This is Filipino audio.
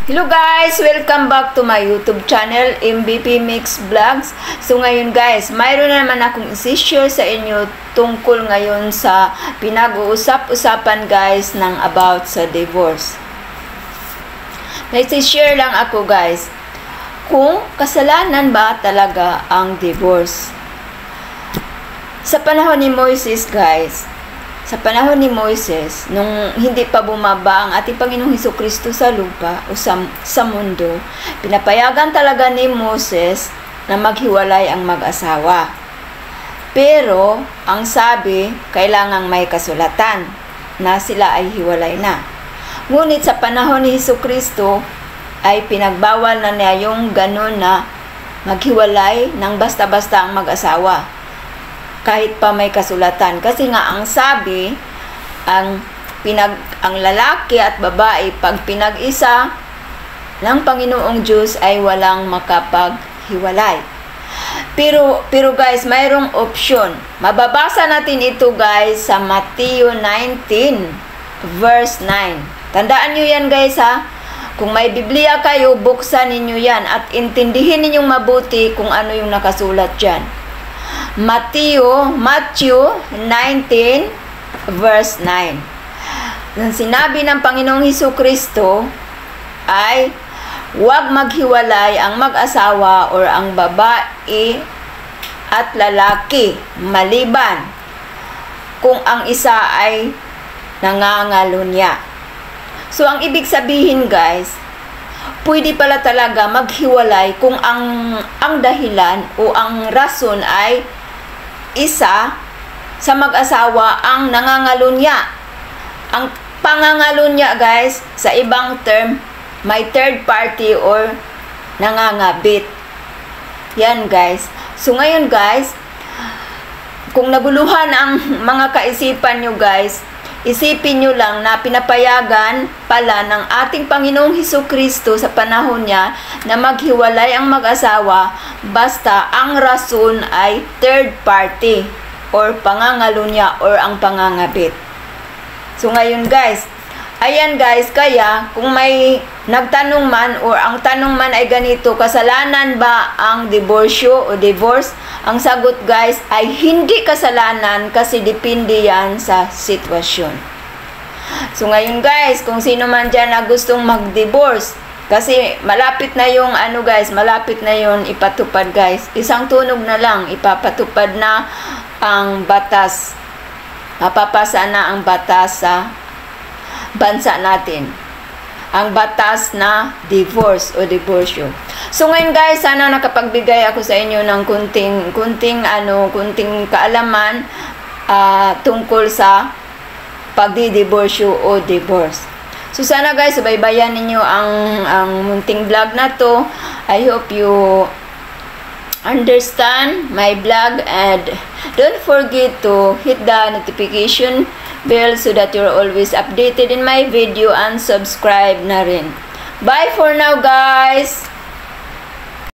Hello guys! Welcome back to my YouTube channel, MVP Mix Vlogs. So ngayon guys, mayroon na naman akong isi-share sa inyo tungkol ngayon sa pinag-uusap-usapan guys ng about sa divorce. May isi-share lang ako guys, kung kasalanan ba talaga ang divorce. Sa panahon ni Moises guys, nung hindi pa bumaba ang ating Panginoong Hesukristo sa lupa o sa mundo, pinapayagan talaga ni Moses na maghiwalay ang mag-asawa. Pero, ang sabi, kailangang may kasulatan na sila ay hiwalay na. Ngunit sa panahon ni Hesukristo, ay pinagbawal na niya yung ganun na maghiwalay ng basta-basta ang mag-asawa, kahit pa may kasulatan. Kasi nga ang sabi, ang lalaki at babae pag pinag-isa ng Panginoong Diyos ay walang makapaghiwalay. Pero guys, mayroong option. Mababasa natin ito guys sa Mateo 19 verse 9. Tandaan nyo yan guys ha. Kung may Biblia kayo, buksan ninyo yan at intindihin ninyong mabuti kung ano yung nakasulat dyan. Matthew 19 verse 9. Nang sinabi ng Panginoong Hesukristo ay huwag maghiwalay ang mag-asawa or ang babae at lalaki maliban kung ang isa ay nangangalunya. So ang ibig sabihin guys, pwede pala talaga maghiwalay kung ang dahilan o ang rason ay isa sa mag-asawa ang nangangalunya. Ang pangangalunya guys, sa ibang term, may third party or nangangabit. Yan guys. So ngayon guys, kung naguluhan ang mga kaisipan nyo guys, isipin nyo lang na pinapayagan pala ng ating Panginoong Hesukristo sa panahon niya na maghiwalay ang mag-asawa basta ang rason ay third party or pangangalunya or ang pangangabit. So ngayon guys, ayan guys, kaya kung may nagtanong man or ang tanong man ay ganito, kasalanan ba ang diborsyo o divorce? Ang sagot guys ay hindi kasalanan kasi depende yan sa sitwasyon. So ngayon guys, kung sino man dyan na gustong mag-divorce, kasi malapit na yung malapit na yung ipatupad guys. Isang tunog na lang, ipapatupad na ang batas. Mapapasa na ang batas sa bansa natin. Ang batas na divorce o diborsyo. So ngayon guys, sana nakapagbigay ako sa inyo ng kunting kaalaman tungkol sa pagdidiborsyo o divorce. So sana guys, subaybayan ninyo ang munting vlog na to. I hope you understand my vlog and don't forget to hit the notification bell so that you're always updated in my video and subscribe na rin. Bye for now guys!